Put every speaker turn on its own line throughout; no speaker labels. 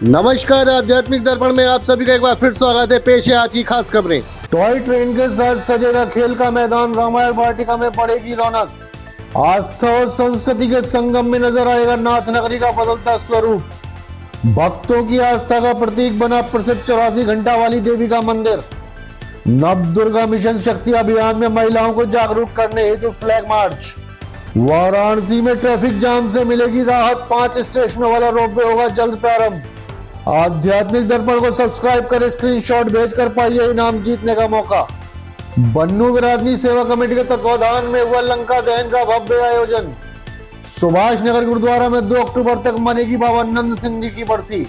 नमस्कार, आध्यात्मिक दर्पण में आप सभी का एक बार फिर स्वागत है। पेश है आज की खास खबरें।
टॉय ट्रेन के साथ सजेगा खेल का मैदान, रामायण वाटिका में बढ़ेगी रौनक। आस्था और संस्कृति के संगम में नजर आएगा नाथ नगरी का बदलता स्वरूप। भक्तों की आस्था का प्रतीक बना प्रसिद्ध 84 घंटा वाली देवी का मंदिर। नव दुर्गा मिशन शक्ति अभियान में महिलाओं को जागरूक करने हेतु फ्लैग मार्च। वाराणसी में ट्रैफिक जाम से मिलेगी राहत, 5 स्टेशनों वाला रोपवे होगा जल्द प्रारंभ। आध्यात्मिक दर्पण को सब्सक्राइब कर स्क्रीनशॉट भेजकर पाइए इनाम जीतने का मौका। बन्नू बिरादरी सेवा कमेटी के तत्वाधान में हुआ लंका दहन का भव्य आयोजन। सुभाष नगर गुरुद्वारा में 2 अक्टूबर तक मनेगी बाबा नंद सिंह जी की बरसी।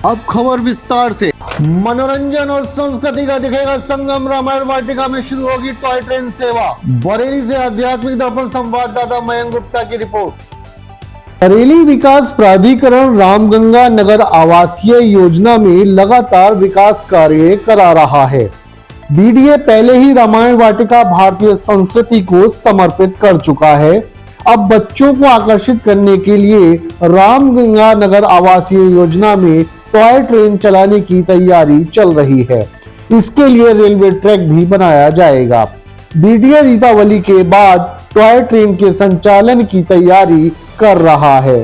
अब खबर विस्तार से।
मनोरंजन और संस्कृति का दिखेगा संगम, रामायण वाटिका में शुरू होगी टॉय ट्रेन सेवा। बरेली से आध्यात्मिक दर्पण संवाददाता मयंक गुप्ता की रिपोर्ट।
बरेली विकास प्राधिकरण रामगंगा नगर आवासीय योजना में लगातार विकास कार्य करा रहा है। बीडीए पहले ही रामायण वाटिका भारतीय संस्कृति को समर्पित कर चुका है। अब बच्चों को आकर्षित करने के लिए रामगंगा नगर आवासीय योजना में टॉय ट्रेन चलाने की तैयारी चल रही है। इसके लिए रेलवे ट्रैक भी बनाया जाएगा। बीडीए दीपावली के बाद टॉय ट्रेन के संचालन की तैयारी कर रहा है।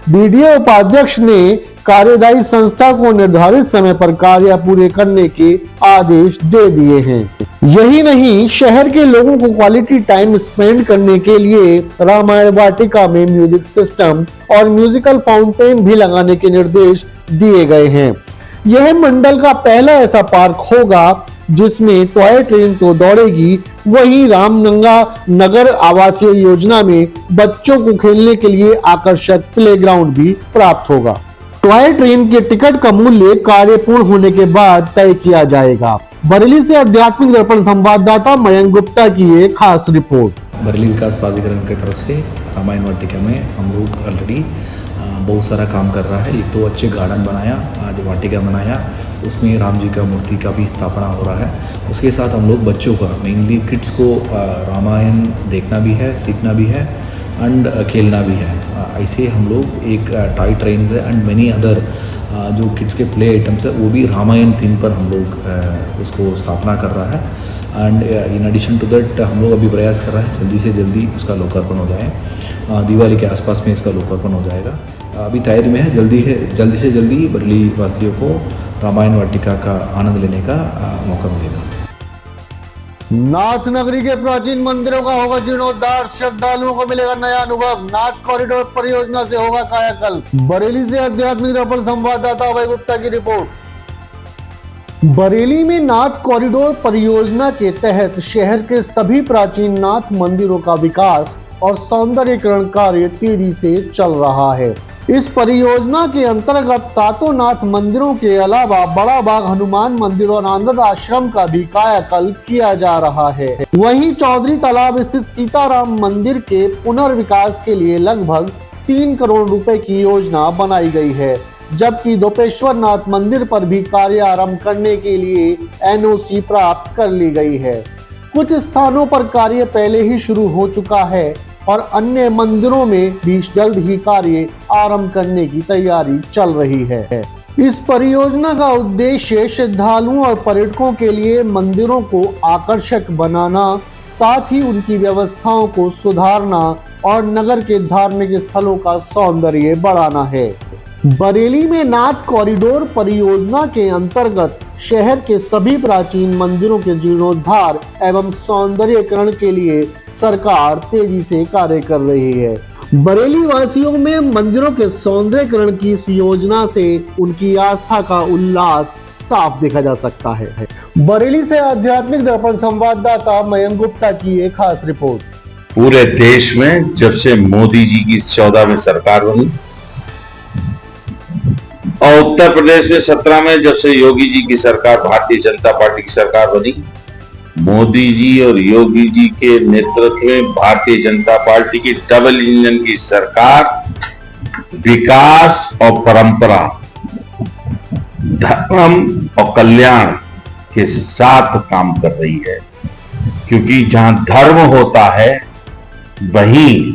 बीडीए उपाध्यक्ष ने कार्यदायी संस्था को निर्धारित समय पर कार्य पूरे करने के आदेश दे दिए हैं। यही नहीं, शहर के लोगों को क्वालिटी टाइम स्पेंड करने के लिए रामायण वाटिका में म्यूजिक सिस्टम और म्यूजिकल फाउंटेन भी लगाने के निर्देश दिए गए हैं। यह मंडल का पहला ऐसा पार्क होगा जिसमें टॉय ट्रेन तो दौड़ेगी, वहीं रामगंगा नगर आवासीय योजना में बच्चों को खेलने के लिए आकर्षक प्लेग्राउंड भी प्राप्त होगा। टॉय ट्रेन के टिकट का मूल्य कार्य पूर्ण होने के बाद तय किया जाएगा। बरेली से आध्यात्मिक दर्पण संवाददाता मयंक गुप्ता की एक खास रिपोर्ट।
बरेली विकास प्राधिकरण की तरफ से रामायण वाटिका में हम लोग ऑलरेडी बहुत सारा काम कर रहा है। एक तो अच्छे गार्डन बनाया, आज वाटिका बनाया, उसमें राम जी का मूर्ति का भी स्थापना हो रहा है। उसके साथ हम लोग बच्चों का, मेनली किड्स को रामायण देखना भी है, सीखना भी है एंड खेलना भी है। ऐसे हम लोग एक टॉय ट्रेन है एंड मेनी अदर जो किड्स के प्ले आइटम्स है वो भी रामायण थीम पर हम लोग उसको स्थापना कर रहा है। And in addition to that हम लोग अभी प्रयास कर रहे हैं जल्दी से जल्दी उसका लोकार्पण हो जाए। दिवाली के आसपास में इसका लोकार्पण हो जाएगा। अभी तैयारी में है, जल्दी से जल्दी बरेली वासियों को रामायण वाटिका का आनंद लेने का मौका मिलेगा।
नाथ नगरी के प्राचीन मंदिरों का होगा जीर्णोद्धार, श्रद्धालुओं को मिलेगा नया अनुभव। नाथ कॉरिडोर परियोजना से होगा कायाकल्प। बरेली से आध्यात्मिक दर्पण संवाददाता अभय गुप्ता की रिपोर्ट। बरेली में नाथ कॉरिडोर परियोजना के तहत शहर के सभी प्राचीन नाथ मंदिरों का विकास और सौंदर्यीकरण कार्य तेजी से चल रहा है। इस परियोजना के अंतर्गत 7 नाथ मंदिरों के अलावा बड़ा बाग हनुमान मंदिर और आनंद आश्रम का भी कायाकल्प किया जा रहा है। वहीं चौधरी तालाब स्थित सीताराम मंदिर के पुनर्विकास के लिए लगभग 3 करोड़ रुपए की योजना बनाई गई है, जबकि दोपेश्वर नाथ मंदिर पर भी कार्य आरंभ करने के लिए एनओसी प्राप्त कर ली गई है। कुछ स्थानों पर कार्य पहले ही शुरू हो चुका है और अन्य मंदिरों में भी जल्द ही कार्य आरंभ करने की तैयारी चल रही है। इस परियोजना का उद्देश्य श्रद्धालुओं और पर्यटकों के लिए मंदिरों को आकर्षक बनाना, साथ ही उनकी व्यवस्थाओं को सुधारना और नगर के धार्मिक स्थलों का सौंदर्य बढ़ाना है। बरेली में नाथ कॉरिडोर परियोजना के अंतर्गत शहर के सभी प्राचीन मंदिरों के जीर्णोद्धार एवं सौंदर्यीकरण के लिए सरकार तेजी से कार्य कर रही है। बरेली वासियों में मंदिरों के सौंदर्यीकरण की इस योजना से उनकी आस्था का उल्लास साफ देखा जा सकता है। बरेली से आध्यात्मिक दर्पण संवाददाता मयंक गुप्ता की एक खास रिपोर्ट।
पूरे देश में जब से मोदी जी की 14वीं सरकार बनी और उत्तर प्रदेश में 17 में जब से योगी जी की सरकार, भारतीय जनता पार्टी की सरकार बनी, मोदी जी और योगी जी के नेतृत्व में भारतीय जनता पार्टी की डबल इंजन की सरकार विकास और परंपरा, धर्म और कल्याण के साथ काम कर रही है। क्योंकि जहां धर्म होता है वहीं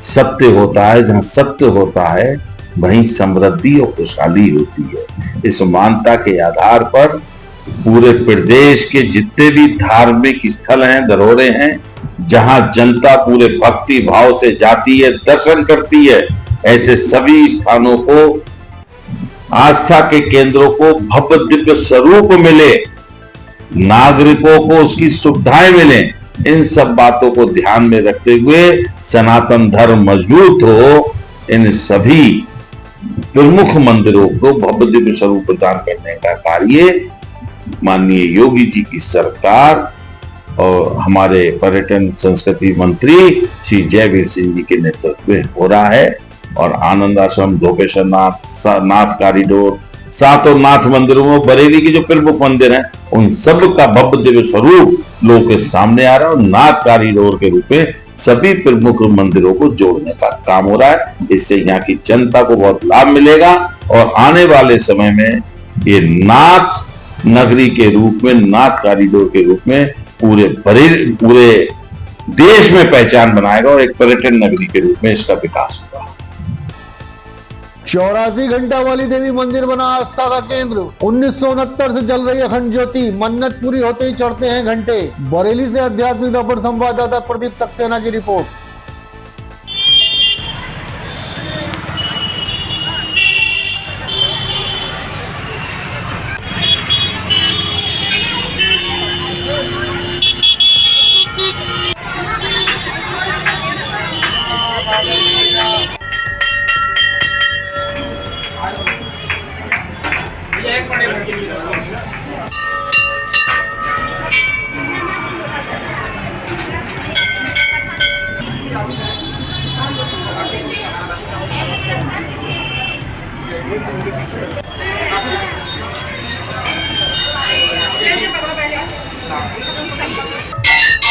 सत्य होता है, जहां सत्य होता है वहीं समृद्धि और खुशहाली होती है। इस मान्यता के आधार पर पूरे प्रदेश के जितने भी धार्मिक स्थल हैं, धरोहरें हैं, जहां जनता पूरे भक्ति भाव से जाती है, दर्शन करती है, ऐसे सभी स्थानों को, आस्था के केंद्रों को भव्य दिव्य स्वरूप मिले, नागरिकों को उसकी सुविधाएं मिले, इन सब बातों को ध्यान में रखते हुए सनातन धर्म मजबूत हो, इन सभी प्रमुख मंदिरों को भव्य दिव्य स्वरूप प्रदान करने का कार्य माननीय योगी जी की सरकार और हमारे पर्यटन संस्कृति मंत्री श्री जयवीर सिंह जी के नेतृत्व में हो रहा है। और आनंद आश्रम, धोपेश्वर नाथ कॉरिडोर, सातों नाथ मंदिरों में बरेली के जो प्रमुख मंदिर हैं, उन सब का भव्य दिव्य स्वरूप लोगों के सामने आ रहा है और नाथ कॉरिडोर के रूप में सभी प्रमुख मंदिरों को जोड़ने का काम हो रहा है। इससे यहाँ की जनता को बहुत लाभ मिलेगा और आने वाले समय में ये नाथ नगरी के रूप में, नाथ कॉरिडोर के रूप में पूरे देश में पहचान बनाएगा और एक पर्यटन नगरी के रूप में इसका विकास होगा।
84 घंटा वाली देवी मंदिर बना आस्था का केंद्र। 1969 से जल रही अखंड ज्योति, मन्नत पूरी होते ही चढ़ते हैं घंटे। बरेली से आध्यात्मिक दर्पण संवाददाता प्रदीप सक्सेना की रिपोर्ट।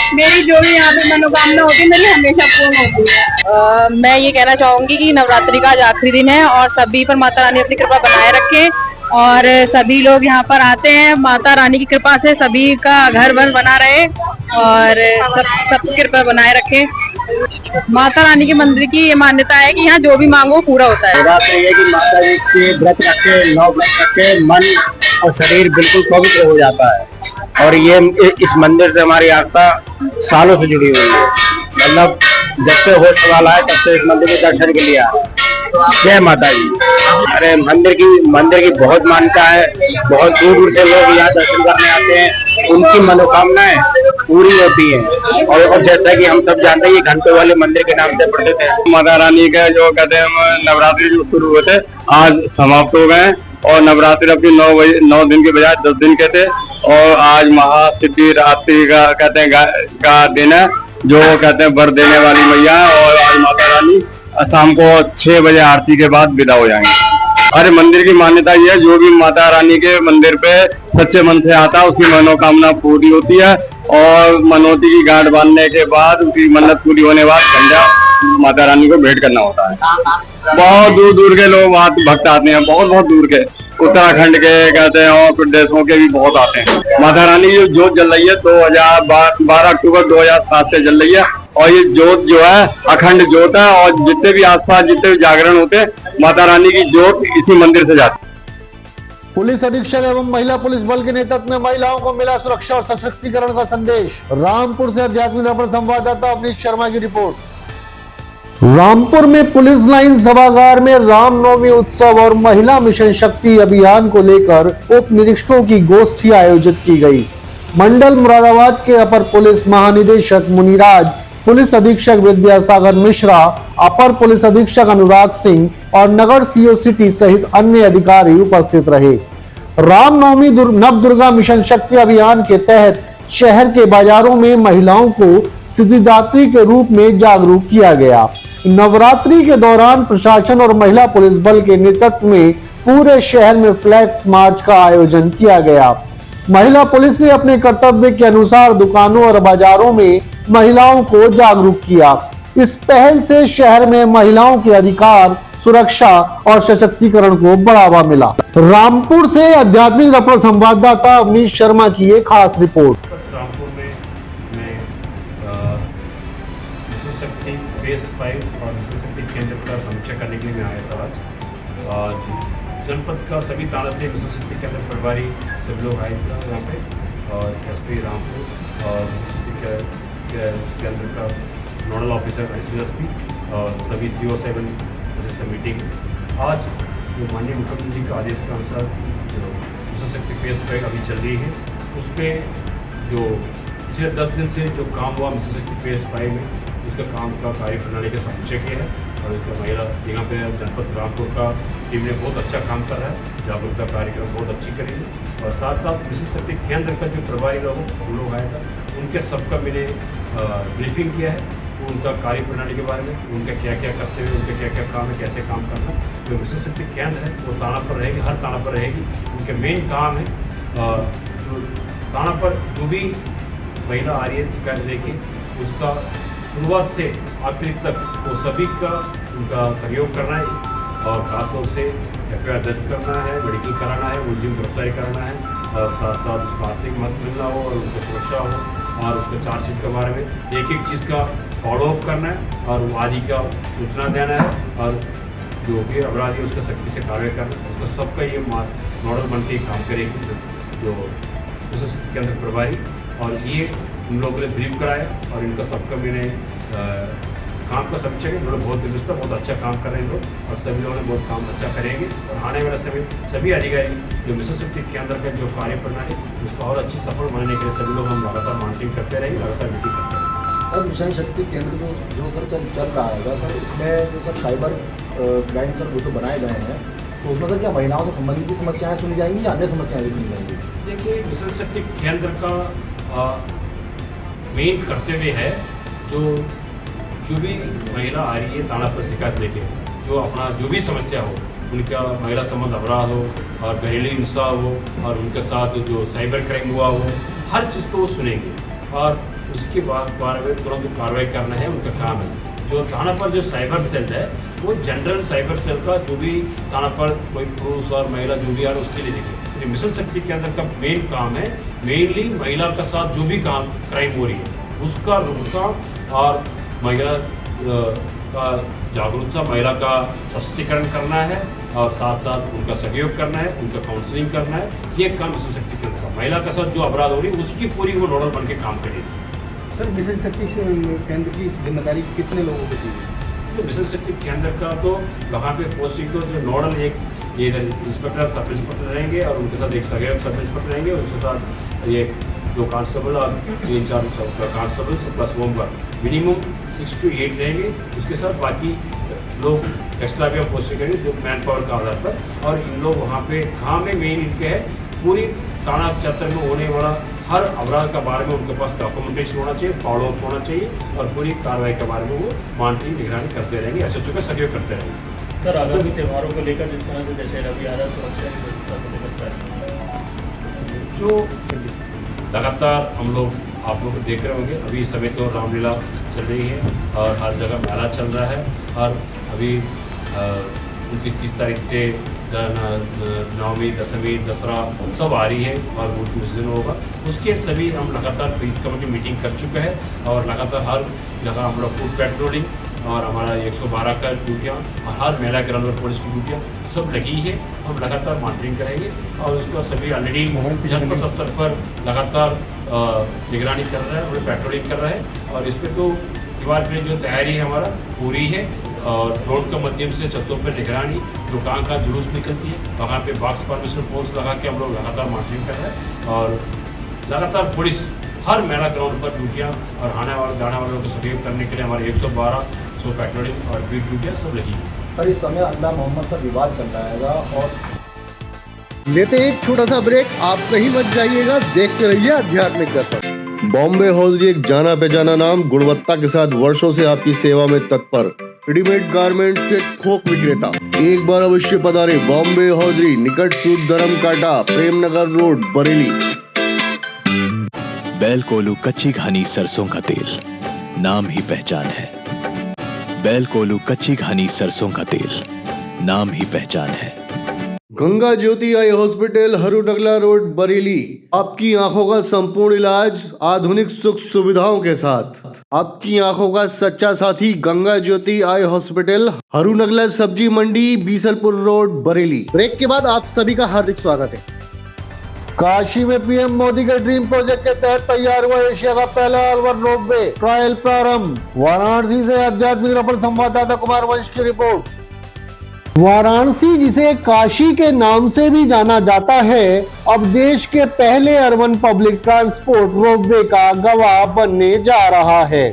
मेरी जो भी यहाँ पे मनोकामना होती है मेरी हमेशा पूर्ण होती है। मैं ये कहना चाहूंगी कि नवरात्रि का आज आखिरी दिन है और सभी पर माता रानी अपनी कृपा बनाए रखें और सभी लोग यहाँ पर आते हैं, माता रानी की कृपा से सभी का घर भर बना रहे और सबकी कृपा बनाए रखें। माता रानी के मंदिर की ये मान्यता है कि यहाँ जो भी मांगो पूरा होता है।
बात ये है कि माता जी के व्रत रखे, 9 व्रत रखे, मन और शरीर बिल्कुल पवित्र हो जाता है और ये इस मंदिर से हमारी आस्था सालों से जुड़ी हुई है। मतलब जब से होश वाला है तब से इस मंदिर के दर्शन के लिए आए। जय माता जी। अरे मंदिर की बहुत मान्यता है, बहुत दूर दूर से लोग यहाँ दर्शन करने आते हैं, उनकी मनोकामनाएं पूरी होती हैं। और जैसा कि हम सब जानते हैं ये घंटों वाले मंदिर के नाम से प्रसिद्ध है। माता रानी का जो कहते हैं नवरात्रि जो शुरू हुए थे आज समाप्त हो गए और नवरात्रि अपनी 9 दिन के बजाय 10 दिन के थे और आज महाशिवरात्रि का कहते हैं का दिन है, जो कहते हैं वर देने वाली मैया। और आज माता रानी शाम को 6 बजे आरती के बाद विदा हो जाएंगे। अरे मंदिर की मान्यता ये है, जो भी माता रानी के मंदिर पे सच्चे मन से आता है उसकी मनोकामना पूरी होती है और मनोती की गांठ बांधने के बाद उसकी मन्नत पूरी होने के बाद झंडा माता रानी को भेंट करना होता है। बहुत दूर दूर के लोग वहाँ भक्त आते हैं, बहुत बहुत दूर के, उत्तराखंड के कहते हैं और प्रदेशों के भी बहुत आते हैं। माता रानी की जोत जल रही है 12 अक्टूबर 2007 से जल रही है और ये जोत जो है अखंड जोत है और जितने भी आसपास जितने भी जागरण होते हैं माता रानी की जोत इसी मंदिर से जाती है।
पुलिस अधीक्षक एवं महिला पुलिस बल के नेतृत्व में महिलाओं को मिला सुरक्षा और सशक्तिकरण का संदेश। रामपुर से आध्यात्मिक दर्पण संवाददाता अवनीश शर्मा की रिपोर्ट।
रामपुर में पुलिस लाइन सभागार में रामनवमी उत्सव और महिला मिशन शक्ति अभियान को लेकर उप निरीक्षकों की गोष्ठी आयोजित की गई। मंडल मुरादाबाद के अपर पुलिस महानिदेशक मुनिराज, पुलिस अधीक्षक विद्यासागर मिश्रा, अपर पुलिस अधीक्षक अनुराग सिंह और नगर सीओ सिटी सहित अन्य अधिकारी उपस्थित रहे। रामनवमी नवदुर्गा मिशन शक्ति अभियान के तहत शहर के बाजारों में महिलाओं को सिद्धिदात्री के रूप में जागरूक किया गया। नवरात्रि के दौरान प्रशासन और महिला पुलिस बल के नेतृत्व में पूरे शहर में फ्लैग मार्च का आयोजन किया गया। महिला पुलिस ने अपने कर्तव्य के अनुसार दुकानों और बाजारों में महिलाओं को जागरूक किया। इस पहल से शहर में महिलाओं के अधिकार, सुरक्षा और सशक्तिकरण को बढ़ावा मिला। रामपुर से आध्यात्मिक दर्पण संवाददाता अवनीश शर्मा की एक खास रिपोर्ट।
रामपुर में मिशन शक्ति फेज 5 और मिशन शक्ति केंद्र का समीक्षा करने के लिए मैं आया था। जनपद का सभी थाना से मिशन शक्ति केंद्र प्रभारी सब लोग आए थे यहाँ पे, और एसपी रामपुर और मिशन शक्ति केंद्र का नोडल ऑफिसर SSP और सभी CO7 से मीटिंग। आज जो माननीय मुख्यमंत्री जी के आदेश के अनुसार जो मिशन शक्ति फेज 5 अभी चल रही है, उस पर जो पिछले 10 दिन से जो काम हुआ मिशन शक्ति फेज 5 में, उसका काम का कार्य प्रणाली का समीक्षा किया है। और इसका महिला यहाँ पे जनपद रामपुर का टीम ने बहुत अच्छा काम कर रहा है, जागरूकता कार्यक्रम बहुत अच्छी करेगी। और साथ साथ मिशन शक्ति केंद्र का जो प्रभारी लोग आया था, उनके सबका मैंने ब्रीफिंग किया है, उनका कार्य प्रणाली के बारे में, उनका क्या क्या करते हुए, उनका क्या क्या काम है, कैसे काम करना। जो मिशन शक्ति केंद्र है वो थाना पर रहेगी, हर थाना पर रहेगी। उनके मेन काम है जो थाना पर जो भी महिला आ रही है शिकायत लेके, उसका शुरुआत से आखिरी तक वो सभी का उनका सहयोग करना है, और खासतौर से FIR दर्ज करना है, मेडिकल कराना है, मुलजिम गिरफ्तारी कराना है, और साथ साथ उसका आर्थिक मदद मिलना हो और उनको सुरक्षा हो, और उसके चार्जशीट के बारे में एक चीज़ का फॉलोअप करना है, और वादी का सूचना देना है, और जो भी अपराधी उसका सख्ती से कार्रवाई करना है। उसका सबका ये मॉडल बन के काम करेगी जो मिशन शक्ति केंद्र प्रभारी। और ये उन लोगों ने ब्रीफ कराया, और इनका सबका मैंने काम का समीक्षा किया। उन्होंने बहुत दुरुस्त बहुत अच्छा काम कर रहे हैं लोग, और सभी लोगों ने बहुत काम अच्छा करेंगे। और आने वाला समय सभी अधिकारी जो मिशन शक्ति केंद्र का जो कार्य प्रणाली उसको और अच्छी सफल बनाने के लिए सभी लोग हम लगातार मॉनिटरिंग करते रहेंगे, लगातार मीटिंग करते रहेंगे।
सर मिशन शक्ति केंद्र जो सर चल रहा है सर, इसमें जो सर साइबर क्राइम सर जो बनाए गए हैं, तो उसमें सर क्या महिलाओं से संबंधित की समस्याएं सुनी जाएंगी या अन्य समस्याएं भी सुनी जाएंगी?
देखिए, मिशन शक्ति केंद्र का मेन कर्तव्य है जो भी महिला आ रही है थाना पर शिकायत लेके, जो अपना जो भी समस्या हो, उनका महिला संबंध अपराध हो और घरेलू हिंसा हो और उनके साथ जो साइबर क्राइम हुआ हो, हर चीज़ को वो सुनेंगे और उसके बारे में तुरंत कार्रवाई करना है उनका काम है। जो थाना पर जो साइबर सेल है वो जनरल साइबर सेल का जो भी थाना पर कोई पुरुष और महिला जो भी आ रहा है उसके लिए देखिए। तो मिशन शक्ति के अंदर का मेन काम है मेनली महिला का साथ जो भी काम क्राइम हो रही है उसका रोकथाम और महिला का जागरूकता, महिला का सशक्तिकरण करना है और साथ साथ उनका सहयोग करना है, उनका काउंसलिंग करना है। ये काम मिशन शक्ति केंद्र का महिला का साथ जो अपराध हो रही है उसकी पूरी वो नोडल बन के काम करेगी।
सर मिशन शक्ति केंद्र की जिम्मेदारी कितने लोगों को दी है?
तो मिशन शक्ति केंद्र का तो वहाँ पे पोस्टिंग तो जो नोडल एक ये इंस्पेक्टर सब इंस्पेक्टर रहेंगे और उनके साथ एक सहयोग सब इंस्पेक्टर रहेंगे, उसके साथ ये 2 कांस्टेबल और 3-4 constable plus homework minimum 6 to 8 रहेंगे। उसके साथ बाकी लोग एक्स्ट्रा भी पोस्टिंग करेंगे जो मैन पावर के आधार पर। और इन लोग वहाँ पे काम में मेन इनके है पूरी थाना क्षेत्र में होने वाला हर अपराध के बारे में उनके पास डॉक्यूमेंटेशन होना चाहिए, फॉलोअप होना चाहिए और पूरी कार्रवाई के बारे में वो मॉनिटरिंग निगरानी करते रहेंगे, SHO का सहयोग करते रहेंगे।
सर आगामी त्योहारों को लेकर जिस तरह से दशहरा भी आ रहा है, सुरक्षा की व्यवस्था को लेकर
जो लगातार हम लोग आप लोग देख रहे होंगे, अभी इस समय तो रामलीला चल रही है और हर जगह मेला चल रहा है और अभी 29-30 तारीख से नवमी, दशमी, दसरा सब आ रही है और मूर्ति विसर्जन होगा। उसके सभी हम लगातार पुलिस कमेटी मीटिंग कर चुके हैं और लगातार हर जगह हम लोग फूड पेट्रोलिंग और हमारा 112 का ड्यूटियाँ और हर मेला ग्राउंड पर पुलिस की ड्यूटियाँ सब लगी है। हम लगातार मॉनिटरिंग करेंगे और उसका सभी ऑलरेडी जनपद स्तर पर लगातार निगरानी कर रहा है और पेट्रोलिंग कर रहा है। और इस पर तो त्योहार की जो तैयारी है हमारा पूरी है और ड्रोन के माध्यम से छतों पर निगरानी, दुकान का जुलूस निकलती है वहाँ पे बॉक्स परमिशन फोर्स लगा के हम लोग लगातार मॉनिटरिंग कर रहे हैं और लगातार पुलिस हर मेला ग्राउंड पर ड्यूटियाँ और आने वाले जाने वालों को सहयोग करने के लिए हमारे 112 पेट्रोलिंग और बीट ड्यूटियाँ सब लगी है।
सर इस समय अल्लाह मोहम्मद से विवाद चल रहा है और
लेते एक छोटा सा ब्रेक, आप कहीं मत जाइएगा, देखते रहिए आध्यात्मिक दर्पण। बॉम्बे हौजरी एक जाना पहचाना नाम, गुणवत्ता के साथ वर्षों से आपकी सेवा में तत्पर, रेडीमेड गारमेंट्स के थोक विक्रेता। एक बार अवश्य पधारे बॉम्बे हौजरी, निकट सूद धर्म काटा, प्रेमनगर रोड, बरेली।
बैल कोलू कच्ची घानी सरसों का तेल, नाम ही पहचान है। बैल कोलू कच्ची घानी सरसों का तेल, नाम ही पहचान है।
गंगा ज्योति eye hospital, Harunagla road, Bareilly. आपकी आंखों का संपूर्ण इलाज आधुनिक सुख सुविधाओं के साथ। आपकी आंखों का सच्चा साथी गंगा ज्योति आई हॉस्पिटल, हरूनगला सब्जी मंडी, बीसलपुर रोड, बरेली। ब्रेक के बाद आप सभी का हार्दिक स्वागत है।
काशी में पीएम मोदी के ड्रीम प्रोजेक्ट के तहत तैयार हुआ एशिया का पहला अर्बन रोपवे ट्रायल प्रारंभ। वाराणसी से आध्यात्मिक दर्पण संवाददाता कुमार वंश की रिपोर्ट। वाराणसी, जिसे काशी के नाम से भी जाना जाता है, अब देश के पहले अर्बन पब्लिक ट्रांसपोर्ट रोपवे का गवाह बनने जा रहा है।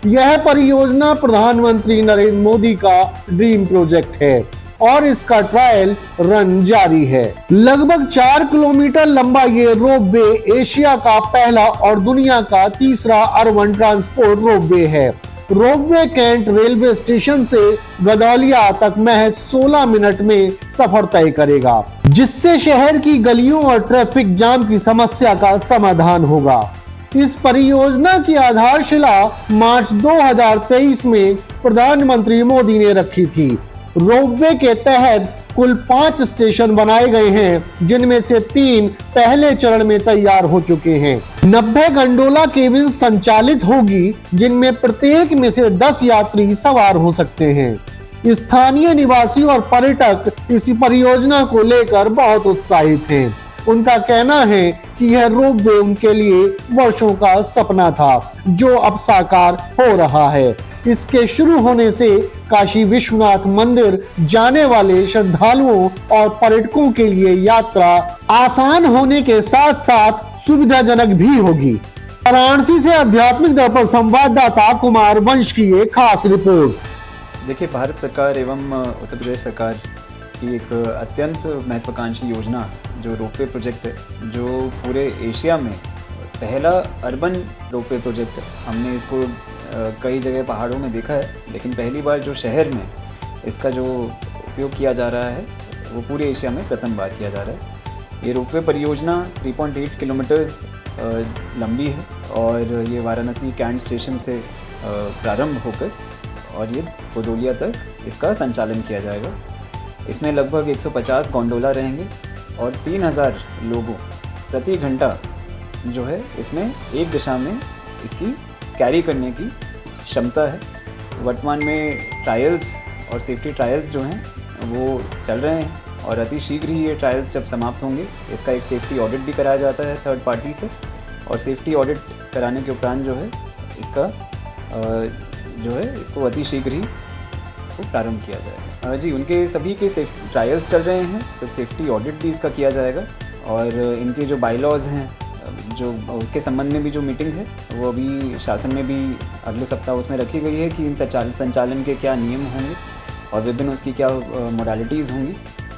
यह परियोजना प्रधानमंत्री नरेंद्र मोदी का ड्रीम प्रोजेक्ट है और इसका ट्रायल रन जारी है। लगभग 4 किलोमीटर लंबा ये रोपवे एशिया का पहला और दुनिया का तीसरा अर्बन ट्रांसपोर्ट रोपवे है। रोपवे कैंट रेलवे स्टेशन से गदौलिया तक महज 16 मिनट में सफर तय करेगा, जिससे शहर की गलियों और ट्रैफिक जाम की समस्या का समाधान होगा। इस परियोजना की आधारशिला मार्च 2023 में प्रधानमंत्री मोदी ने रखी थी। रोपवे के तहत कुल 5 स्टेशन बनाए गए हैं, जिनमें से 3 पहले चरण में तैयार हो चुके हैं। 90 गंडोला केबिन संचालित होगी, जिनमें प्रत्येक में से 10 यात्री सवार हो सकते हैं। स्थानीय निवासी और पर्यटक इस परियोजना को लेकर बहुत उत्साहित हैं। उनका कहना है कि यह रोपवे उनके लिए वर्षों का सपना था, जो अब साकार हो रहा है। इसके शुरू होने से काशी विश्वनाथ मंदिर जाने वाले श्रद्धालुओं और पर्यटकों के लिए यात्रा आसान होने के साथ साथ सुविधाजनक भी होगी। वाराणसी से आध्यात्मिक दर्पण संवाददाता कुमार वंश की एक खास रिपोर्ट।
देखिए, भारत सरकार एवं उत्तर प्रदेश सरकार की एक अत्यंत महत्वाकांक्षी योजना जो रोपवे प्रोजेक्ट है, जो पूरे एशिया में पहला अर्बन रोपवे प्रोजेक्ट है। हमने इसको कई जगह पहाड़ों में देखा है, लेकिन पहली बार जो शहर में इसका जो उपयोग किया जा रहा है वो पूरे एशिया में प्रथम बार किया जा रहा है। ये रोपवे परियोजना 3.8 किलोमीटर्स लंबी है और ये वाराणसी कैंट स्टेशन से प्रारंभ होकर और ये गोदोलिया तक इसका संचालन किया जाएगा। इसमें लगभग 150 गोंडोला रहेंगे और 3000 लोगों प्रति घंटा जो है इसमें एक दिशा में इसकी कैरी करने की क्षमता है। वर्तमान में ट्रायल्स और सेफ्टी ट्रायल्स जो हैं वो चल रहे हैं और अति शीघ्र ही ये ट्रायल्स जब समाप्त होंगे, इसका एक सेफ्टी ऑडिट भी कराया जाता है थर्ड पार्टी से, और सेफ्टी ऑडिट कराने के उपरांत जो है इसका इसको अति शीघ्र ही इसको प्रारंभ किया जाएगा। जी, उनके सभी के सेफ्टी ट्रायल्स चल रहे हैं, फिर सेफ्टी ऑडिट भी इसका किया जाएगा और इनके जो बायलॉज हैं, जो उसके संबंध में भी जो मीटिंग है वो अभी शासन में भी अगले सप्ताह उसमें रखी गई है कि इन संचालन के क्या नियम होंगे और विभिन्न उसकी क्या मोडालिटीज़ होंगी।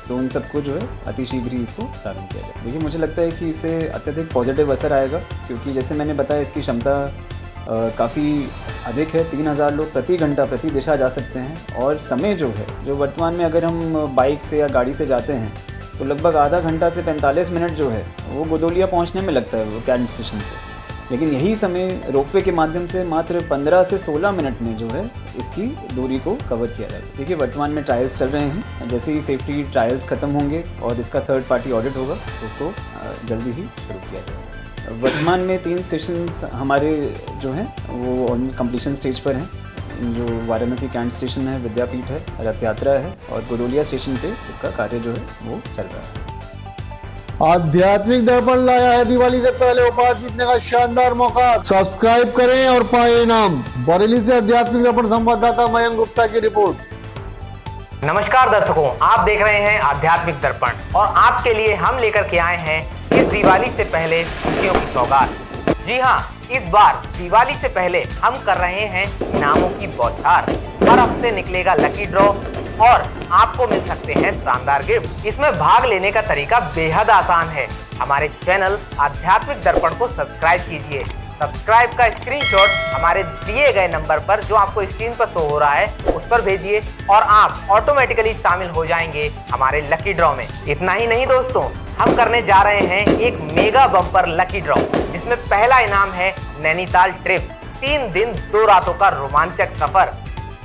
तो उन सबको जो है अति शीघ्र ही इसको प्रारंभ किया जाए। देखिए, मुझे लगता है कि इससे अत्यधिक पॉजिटिव असर आएगा, क्योंकि जैसे मैंने बताया इसकी क्षमता काफ़ी अधिक है। 3000 लोग प्रति घंटा प्रति दिशा जा सकते हैं और समय जो है, जो वर्तमान में अगर हम बाइक से या गाड़ी से जाते हैं तो लगभग आधा घंटा से 45 मिनट जो है वो गोदोलिया पहुंचने में लगता है वो कैंट स्टेशन से, लेकिन यही समय रोपवे के माध्यम से मात्र 15 से 16 मिनट में जो है इसकी दूरी को कवर किया जा सकता है। देखिए, वर्तमान में ट्रायल्स चल रहे हैं, जैसे ही सेफ्टी ट्रायल्स खत्म होंगे और इसका थर्ड पार्टी ऑडिट होगा तो उसको जल्दी ही शुरू किया जाएगा। वर्तमान में 3 स्टेशन हमारे जो हैं वो ऑलमोस्ट कंप्लीशन स्टेज पर हैं, जो वाराणसी कैंट स्टेशन है, विद्यापीठ है, रथ यात्रा है और गोदोलिया स्टेशन पे इसका कार्य जो है वो चल रहा है।
आध्यात्मिक दर्पण लाया है दिवाली से पहले उपहार जीतने का शानदार मौका। सब्सक्राइब करें और पाएं इनाम। बरेली से आध्यात्मिक दर्पण संवाददाता मयंक गुप्ता की रिपोर्ट।
नमस्कार दर्शकों, आप देख रहे हैं आध्यात्मिक दर्पण और आपके लिए हम लेकर के आए हैं इस दिवाली से पहले खुशियों की सौगात। जी हाँ, इस बार दिवाली से पहले हम कर रहे हैं इनामों की बौछार। हर हफ्ते निकलेगा लकी ड्रॉ और आपको मिल सकते हैं शानदार गिफ्ट। इसमें भाग लेने का तरीका बेहद आसान है। हमारे चैनल आध्यात्मिक दर्पण को सब्सक्राइब कीजिए। सब्सक्राइब का स्क्रीनशॉट हमारे दिए गए नंबर पर जो आपको स्क्रीन पर शो हो रहा है उस पर भेजिए और आप ऑटोमेटिकली शामिल हो जाएंगे हमारे लकी ड्रॉ में। इतना ही नहीं दोस्तों, हम करने जा रहे हैं एक मेगा बम्पर लकी ड्रॉ, जिसमें पहला इनाम है नैनीताल ट्रिप, 3 दिन 2 रातों का रोमांचक सफर।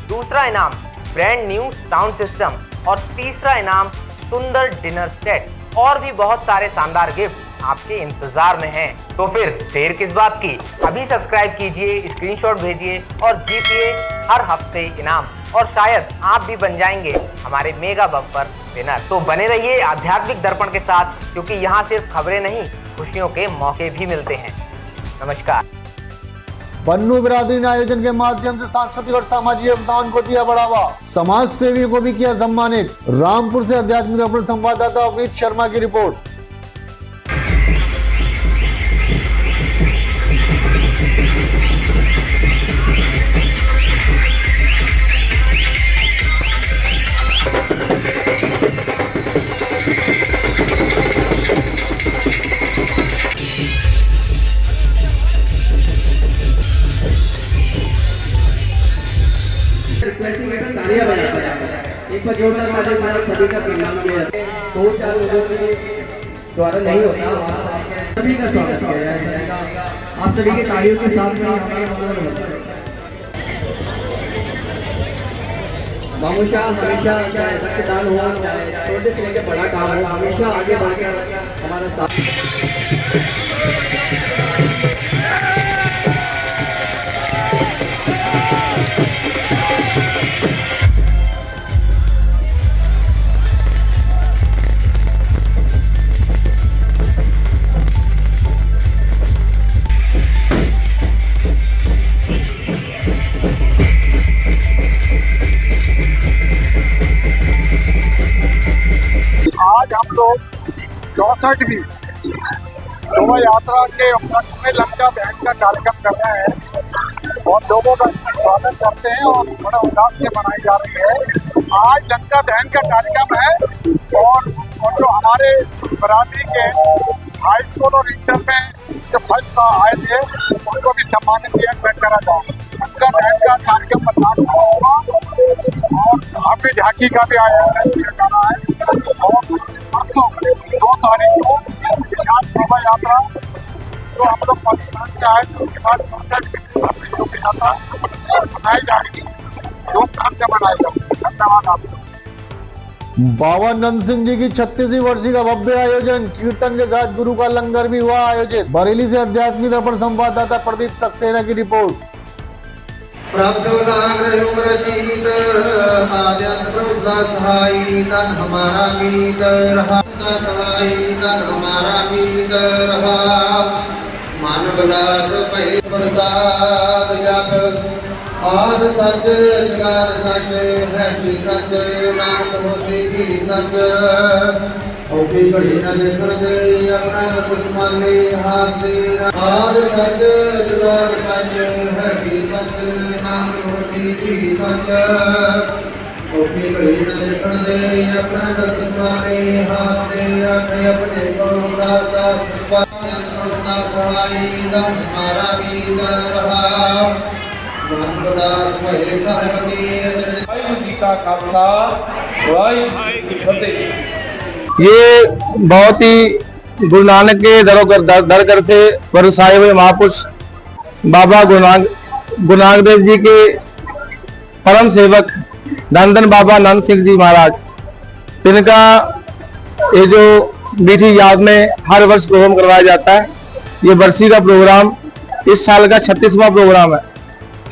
दूसरा इनाम ब्रांड न्यू साउंड सिस्टम और तीसरा इनाम सुंदर डिनर सेट और भी बहुत सारे शानदार गिफ्ट आपके इंतजार में हैं। तो फिर देर किस बात की, अभी सब्सक्राइब कीजिए, स्क्रीनशॉट भेजिए और जीतिए हर हफ्ते इनाम, और शायद आप भी बन जाएंगे हमारे मेगा बम्पर विनर। तो बने रहिए आध्यात्मिक दर्पण के साथ, क्योंकि यहाँ सिर्फ खबरें नहीं, खुशियों के मौके भी मिलते हैं। नमस्कार।
बन्नू बिरादरी ने आयोजन के माध्यम से सांस्कृतिक और सामाजिक योगदान को दिया बढ़ावा, समाज सेवियों को भी किया सम्मानित। रामपुर से आध्यात्मिक दर्पण संवाददाता अमित शर्मा की रिपोर्ट।
एक बार जोरदार ताली हमारे सभी का प्रणाम किया जाता है। 2-4 लोगों के द्वारा नहीं होता, सभी का स्वागत किया जाएगा। आप सभी के तालियों के साथ में हमारे मंगल होता है। मामूशा हमेशा चाहे रक्तदान हो, चाहे छोटे से लेकर बड़ा काम हो, हमेशा आगे बढ़कर हमारा साथ।
आज हम लोग 64वीं शोभा यात्रा के उपलक्ष्य में लंका दहन का कार्यक्रम कर रहे हैं और लोगों का स्वागत करते हैं और बड़ा उल्लास से मनाई जा रही है। आज लंका दहन का कार्यक्रम है और जो हमारे बरादरी के हाई स्कूल और इंटर में जो फर्स्ट आए थे उनको भी सम्मानित किया करा जाए। लंका दहन का कार्यक्रम बर्दाश्त होगा और भव्य झांकी का भी आयोजन किया जा रहा है और परसों 2 तारीख को विशाल शोभा यात्रा जो हम लोग पाकिस्तान से आए थे उसके बाद भव्य शोभा यात्रा मनाई जाएगी, धूमधाम से मनाई जाएगी। धन्यवाद आपको।
बाबा नंद सिंह जी की 36वीं वर्षी का भव्य आयोजन, कीर्तन के साथ गुरु का लंगर भी हुआ आयोजित। बरेली से आध्यात्मिक दर्पण संवाददाता प्रदीप सक्सेना की रिपोर्ट।
हमारा मीत रहा, हमारा मीत रहा, मानव लाग पे प्रसाद जप, आद सच जगाद सच है भी सच, नाम होती भी सच, औखी घड़ी न देखण दे अपना दुश्मनी हाथ दे, आद सच जगाद सच है भी सच, नाम होती भी सच, औखी घड़ी न देखण दे अपना दुश्मनी हाथ दे, अपने अपने करुणा का करुणा सहाई हमारा मीत रहा।
ये बहुत ही गुरु नानक के दरकर से बरसाए हुए महापुरुष बाबा गुरु नानक देव जी के परम सेवक धन धन बाबा नंद सिंह जी महाराज, जिनका ये जो मीठी याद में हर वर्ष प्रोग्राम करवाया जाता है। ये बरसी का प्रोग्राम इस साल का 36वां प्रोग्राम है।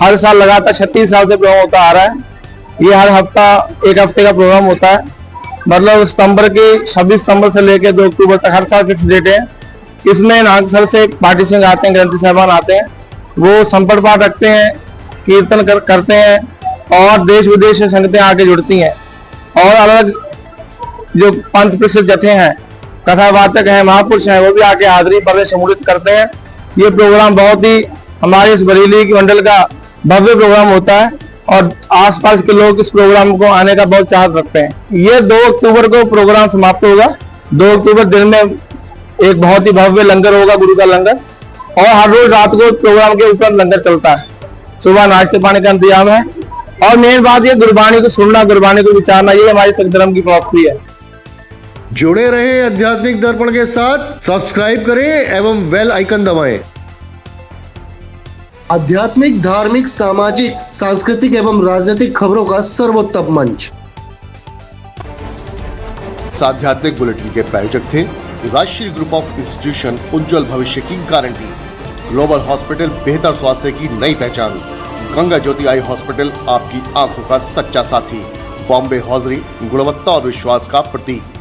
हर साल लगातार 36 साल से प्रोग्राम होता आ रहा है। ये हर हफ्ता एक हफ्ते का प्रोग्राम होता है, मतलब सितंबर के 26 सितंबर से लेकर 2 अक्टूबर तक हर साल फिक्स डेट है। इसमें नागसर से पार्टी सिंह आते हैं, ग्रंथी साहबान आते हैं, वो संपट पाठ रखते हैं, कीर्तन करते हैं और देश विदेश से संगतें आके जुड़ती हैं। और अलग जो पंथ प्रसिद्ध जथे हैं, कथावाचक हैं, महापुरुष हैं, वो भी आके हाजिरी पर सम्मिलित करते हैं। ये प्रोग्राम बहुत ही हमारे इस बरेली की मंडल का भव्य प्रोग्राम होता है और आसपास के लोग इस प्रोग्राम को आने का बहुत चाहत रखते हैं। ये 2 अक्टूबर को प्रोग्राम समाप्त होगा। 2 अक्टूबर दिन में एक बहुत ही भव्य लंगर होगा, गुरु का लंगर, और हर रोज रात को प्रोग्राम के ऊपर लंगर चलता है। सुबह नाश्ते पानी का इंतजाम है और मेन बात ये गुरबाणी को सुनना, गुरबाणी को विचारना, ये हमारी सिख धर्म की फिलॉसफी है।
जुड़े रहें आध्यात्मिक दर्पण के साथ, सब्सक्राइब करें एवं बेल आइकन दबाएं। आध्यात्मिक, धार्मिक, सामाजिक, सांस्कृतिक एवं राजनीतिक खबरों का सर्वोत्तम मंच
इस आध्यात्मिक बुलेटिन के प्रायोजक थे राष्ट्रीय ग्रुप ऑफ इंस्टीट्यूशन, उज्जवल भविष्य की गारंटी, ग्लोबल हॉस्पिटल, बेहतर स्वास्थ्य की नई पहचान, गंगा ज्योति आई हॉस्पिटल, आपकी आंखों का सच्चा साथी, बॉम्बे हॉजरी, गुणवत्ता और विश्वास का प्रतीक।